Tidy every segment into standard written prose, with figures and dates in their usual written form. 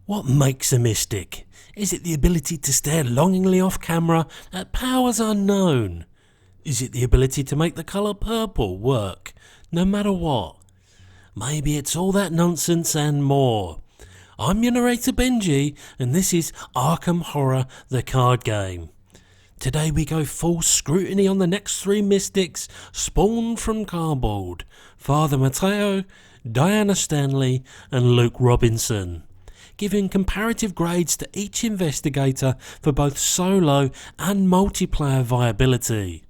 What makes a mystic? Is it the ability to stare longingly off camera at powers unknown? Is it the ability to make the colour purple work, no matter what? Maybe it's all that nonsense and more. I'm your narrator Benji, and this is Arkham Horror, the card game. Today we go full scrutiny on the next three mystics spawned from cardboard: Father Mateo, Diana Stanley and Luke Robinson, giving comparative grades to each investigator for both solo and multiplayer viability.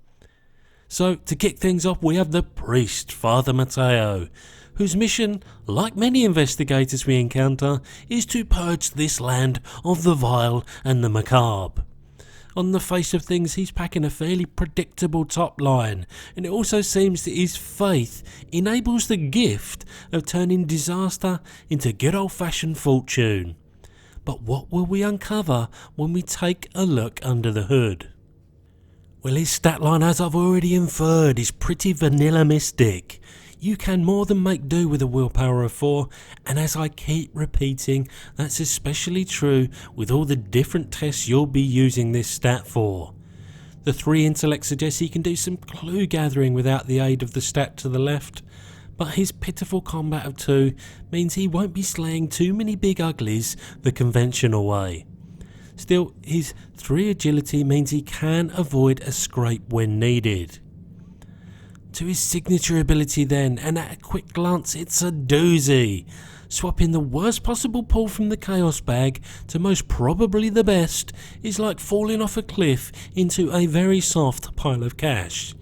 So to kick things off, we have the priest, Father Mateo, whose mission, like many investigators we encounter, is to purge this land of the vile and the macabre. On the face of things, he's packing a fairly predictable top line, and it also seems that his faith enables the gift of turning disaster into good old-fashioned fortune. But what will we uncover when we take a look under the hood? Well, his stat line, as I've already inferred, is pretty vanilla mystic. You can more than make do with a willpower of 4, and as I keep repeating, that's especially true with all the different tests you'll be using this stat for. The 3 intellect suggests he can do some clue gathering without the aid of the stat to the left, but his pitiful combat of 2 means he won't be slaying too many big uglies the conventional way. Still, his 3 agility means he can avoid a scrape when needed. To his signature ability then, and at a quick glance it's a doozy, swapping the worst possible pull from the chaos bag to most probably the best is like falling off a cliff into a very soft pile of cash.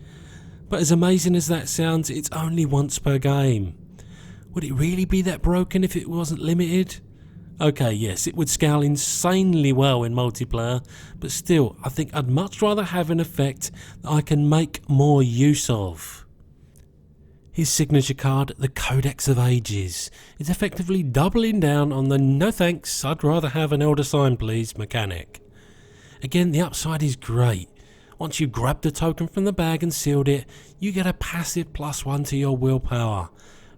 But as amazing as that sounds, it's only once per game. Would it really be that broken if it wasn't limited? Okay, yes, it would scale insanely well in multiplayer, but still, I think I'd much rather have an effect that I can make more use of. His signature card, the Codex of Ages, is effectively doubling down on the no thanks, I'd rather have an elder sign please mechanic. Again, the upside is great. Once you grab the token from the bag and sealed it, you get a passive +1 to your willpower,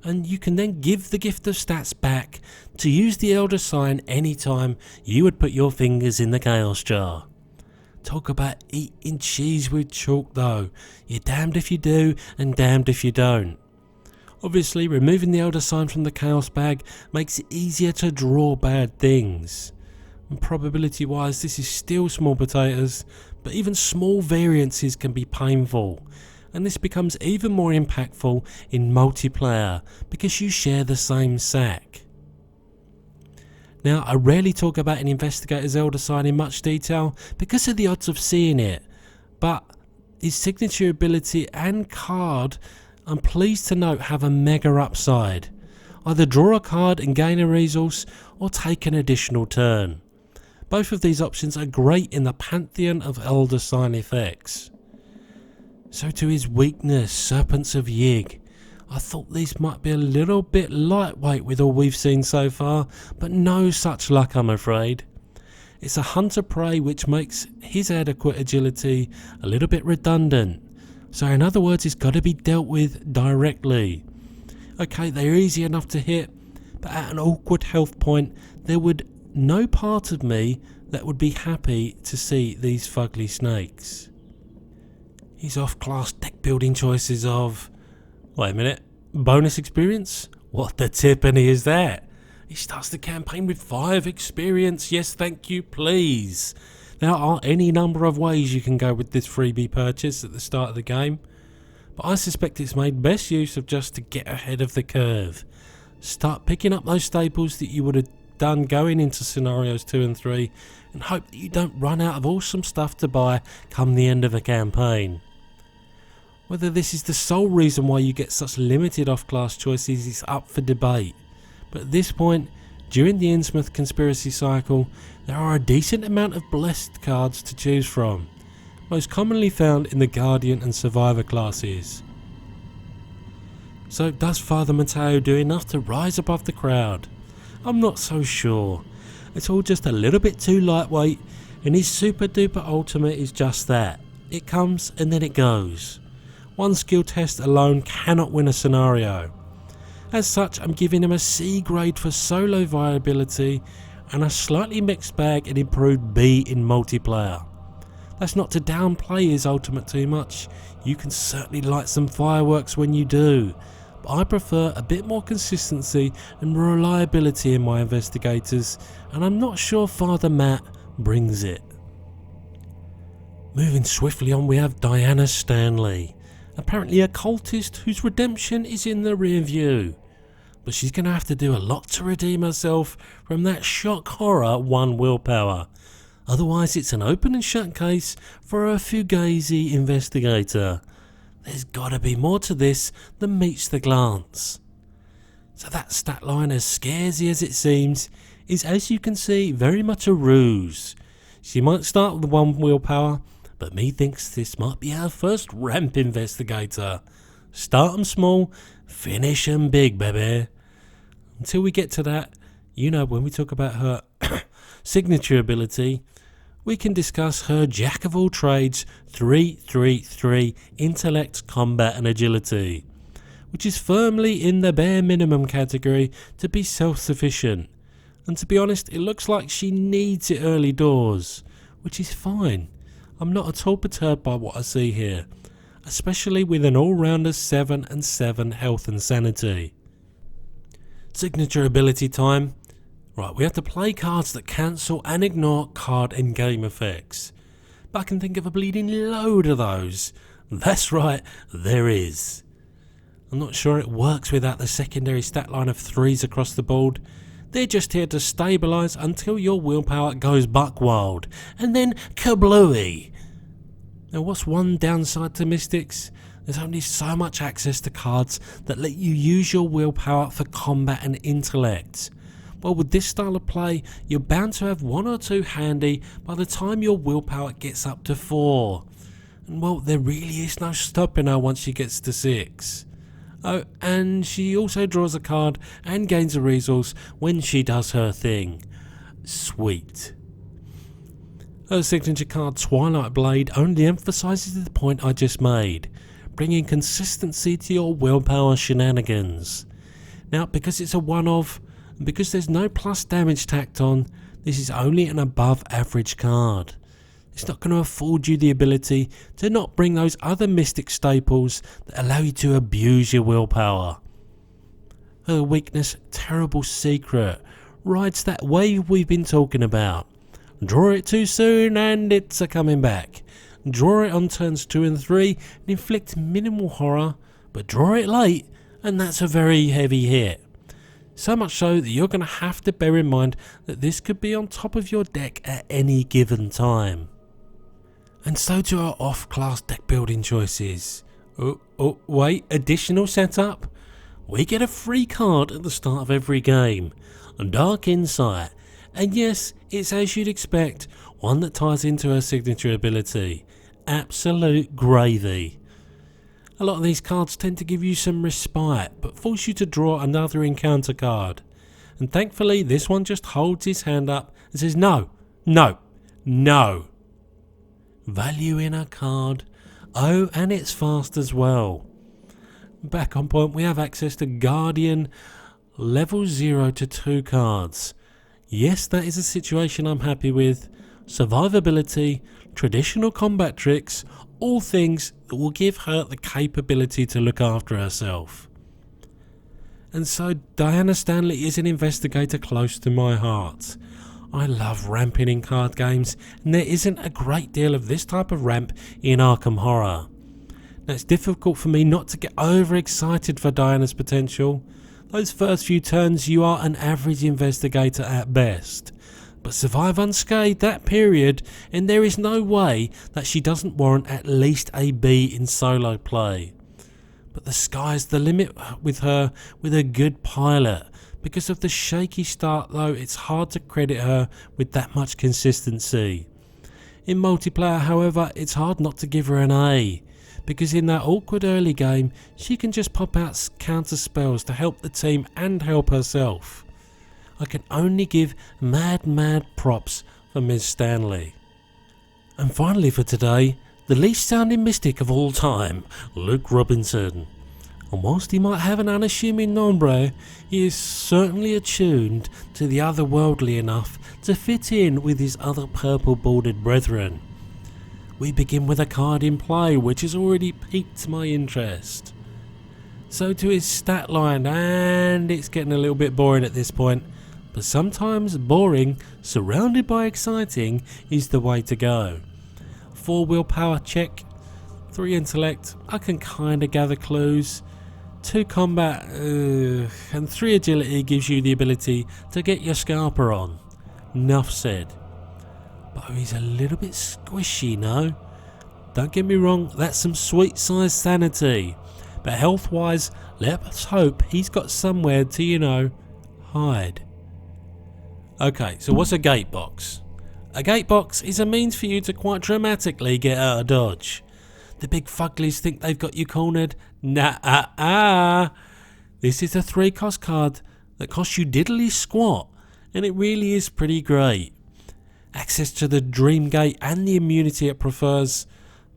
and you can then give the gift of stats back to use the elder sign anytime you would put your fingers in the chaos jar. Talk about eating cheese with chalk though. You're damned if you do and damned if you don't. Obviously, removing the elder sign from the chaos bag makes it easier to draw bad things. And probability wise, this is still small potatoes, but even small variances can be painful. And this becomes even more impactful in multiplayer because you share the same sack. Now, I rarely talk about an investigator's elder sign in much detail because of the odds of seeing it, but his signature ability and card, I'm pleased to note, have a mega upside. Either draw a card and gain a resource, or take an additional turn. Both of these options are great in the pantheon of elder sign effects. So to his weakness, Serpents of Yig. I thought these might be a little bit lightweight with all we've seen so far, but no such luck I'm afraid. It's a hunter-prey which makes his adequate agility a little bit redundant. So in other words, it's got to be dealt with directly. Okay, they're easy enough to hit, but at an awkward health point, there would no part of me that would be happy to see these fugly snakes. His off-class deck building choices of... Wait a minute, bonus experience? What the tippany is that? He starts the campaign with 5 experience, yes thank you please. There are any number of ways you can go with this freebie purchase at the start of the game, but I suspect it's made best use of just to get ahead of the curve. Start picking up those staples that you would have done going into scenarios 2 and 3 and hope that you don't run out of awesome stuff to buy come the end of a campaign. Whether this is the sole reason why you get such limited off-class choices is up for debate, but at this point, during the Innsmouth conspiracy cycle, there are a decent amount of blessed cards to choose from, most commonly found in the Guardian and Survivor classes. So does Father Mateo do enough to rise above the crowd? I'm not so sure. It's all just a little bit too lightweight, and his super duper ultimate is just that. It comes and then it goes. One skill test alone cannot win a scenario. As such, I'm giving him a C grade for solo viability and a slightly mixed bag and improved B in multiplayer. That's not to downplay his ultimate too much, you can certainly light some fireworks when you do, but I prefer a bit more consistency and reliability in my investigators, and I'm not sure Father Matt brings it. Moving swiftly on, we have Diana Stanley, apparently a cultist whose redemption is in the rear view, but she's going to have to do a lot to redeem herself from that shock horror 1 willpower. Otherwise it's an open and shut case for a fugazi investigator. There's gotta be more to this than meets the glance. So that stat line, as scaresy as it seems, is, as you can see, very much a ruse. She might start with 1 willpower, but me thinks this might be our first ramp investigator. Start 'em small, finish 'em big, baby. Until we get to that, when we talk about her signature ability, we can discuss her jack of all trades 3-3-3 intellect, combat and agility, which is firmly in the bare minimum category to be self-sufficient. And to be honest, it looks like she needs it early doors, which is fine. I'm not at all perturbed by what I see here, especially with an all-rounder 7 and 7 health and sanity. Signature ability time. Right, we have to play cards that cancel and ignore card and game effects. But I can think of a bleeding load of those. That's right, there is. I'm not sure it works without the secondary stat line of 3s across the board. They're just here to stabilise until your willpower goes buck wild, and then kablooey. Now what's one downside to Mystics? There's only so much access to cards that let you use your willpower for combat and intellect. Well, with this style of play, you're bound to have 1 or 2 handy by the time your willpower gets up to 4. And well, there really is no stopping her once she gets to 6. Oh, and she also draws a card and gains a resource when she does her thing. Sweet. Her signature card, Twilight Blade, only emphasises the point I just made, bringing consistency to your willpower shenanigans. Now, because it's a one-off, and because there's no plus damage tacked on, this is only an above average card. It's not going to afford you the ability to not bring those other Mystic staples that allow you to abuse your willpower. Her weakness, Terrible Secret, rides that wave we've been talking about. Draw it too soon and it's a coming back. Draw it on turns 2 and 3 and inflict minimal horror, but draw it late and that's a very heavy hit. So much so that you're going to have to bear in mind that this could be on top of your deck at any given time. And so to our off-class deck building choices. Oh wait, additional setup? We get a free card at the start of every game, Dark Insight, and yes, it's as you'd expect, one that ties into her signature ability, Absolute Gravy. A lot of these cards tend to give you some respite, but force you to draw another encounter card. And thankfully, this one just holds his hand up and says no, no, no. Value in a card. Oh, and it's fast as well. Back on point, we have access to Guardian level 0 to 2 cards. Yes, that is a situation I'm happy with. Survivability, traditional combat tricks, all things that will give her the capability to look after herself. And so Diana Stanley is an investigator close to my heart. I love ramping in card games, and there isn't a great deal of this type of ramp in Arkham Horror. Now, it's difficult for me not to get overexcited for Diana's potential. Those first few turns you are an average investigator at best, but survive unscathed that period and there is no way that she doesn't warrant at least a B in solo play. But the sky's the limit with her with a good pilot. Because of the shaky start though, it's hard to credit her with that much consistency. In multiplayer however, it's hard not to give her an A, because in that awkward early game she can just pop out counter spells to help the team and help herself. I can only give mad props for Ms. Stanley. And finally for today, the least sounding mystic of all time, Luke Robinson. and whilst he might have an unassuming nombre, he is certainly attuned to the otherworldly enough to fit in with his other purple-bordered brethren. We begin with a card in play which has already piqued my interest. So to his stat line, and it's getting a little bit boring at this point, but sometimes boring, surrounded by exciting, is the way to go. 4 willpower, check. 3 intellect, I can kinda gather clues. 2 combat, and 3 agility gives you the ability to get your scalper on. Enough said. But he's a little bit squishy, no? Don't get me wrong, that's some sweet sized sanity. But health wise, let's hope he's got somewhere to, hide. Okay, so what's a gate box? A gate box is a means for you to quite dramatically get out of dodge. The big fuglies think they've got you cornered. Nah. This is a 3-cost card that costs you diddly squat, and it really is pretty great. Access to the Dream Gate and the immunity it prefers,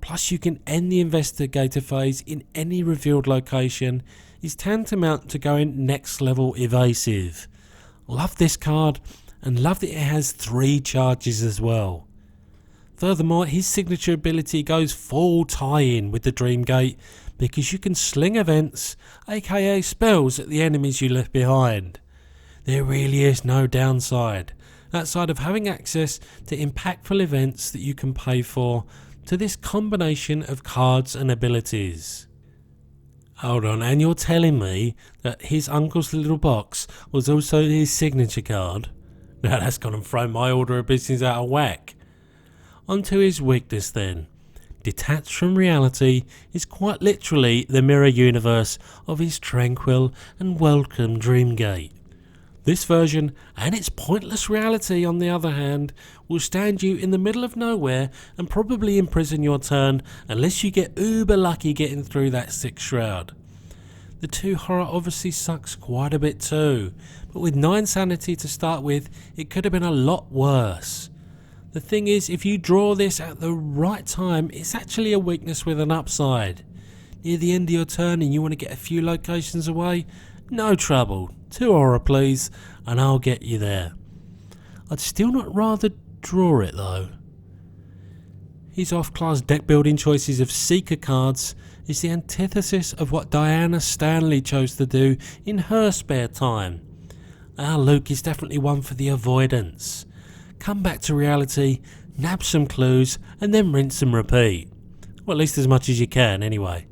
plus you can end the investigator phase in any revealed location, is tantamount to going next level evasive. Love this card, and love that it has 3 charges as well. Furthermore, his signature ability goes full tie-in with the Dream Gate, because you can sling events, aka spells, at the enemies you left behind. There really is no downside, outside of having access to impactful events that you can pay for, to this combination of cards and abilities. Hold on, and you're telling me that his uncle's little box was also his signature card? Now that's gonna throw my order of business out of whack. Onto his weakness then. Detached from reality is quite literally the mirror universe of his tranquil and welcome Dreamgate. This version, and its pointless reality on the other hand, will stand you in the middle of nowhere and probably imprison your turn unless you get uber lucky getting through that 6th shroud. The 2 horror obviously sucks quite a bit too, but with 9 sanity to start with, it could have been a lot worse. The thing is, if you draw this at the right time, it's actually a weakness with an upside. Near the end of your turn and you want to get a few locations away, no trouble, 2 horror please, and I'll get you there. I'd still not rather draw it though. His off-class deck building choices of Seeker cards is the antithesis of what Diana Stanley chose to do in her spare time. Our Luke is definitely one for the avoidance. Come back to reality, nab some clues, and then rinse and repeat. Well, at least as much as you can anyway.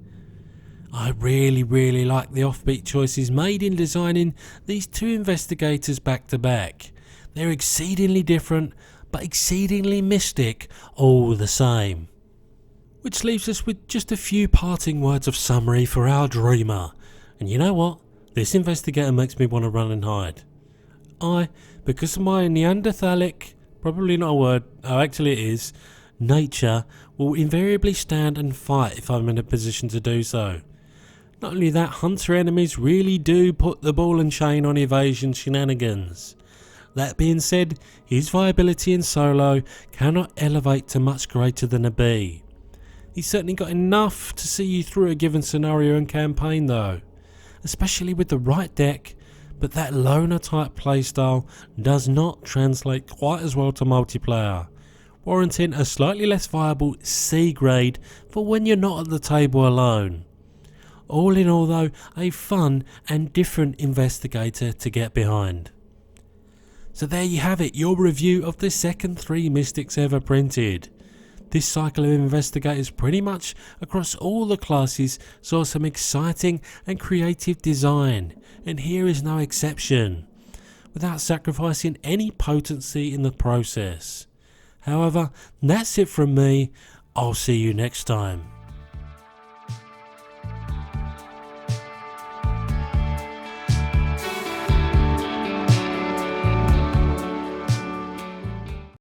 I really like the offbeat choices made in designing these 2 investigators back to back. They're exceedingly different, but exceedingly mystic all the same. Which leaves us with just a few parting words of summary for our dreamer. And you know what? This investigator makes me want to run and hide. Because of my Neanderthalic, probably not a word, oh actually it is, nature, will invariably stand and fight if I'm in a position to do so. Not only that, hunter enemies really do put the ball and chain on evasion shenanigans. That being said, his viability in solo cannot elevate to much greater than a B. He's certainly got enough to see you through a given scenario and campaign though, especially with the right deck, but that loner type playstyle does not translate quite as well to multiplayer, warranting a slightly less viable C grade for when you're not at the table alone. All in all though, a fun and different investigator to get behind. So there you have it, your review of the second 3 Mystics ever printed. This cycle of investigators pretty much across all the classes saw some exciting and creative design, and here is no exception, without sacrificing any potency in the process. However, that's it from me. I'll see you next time.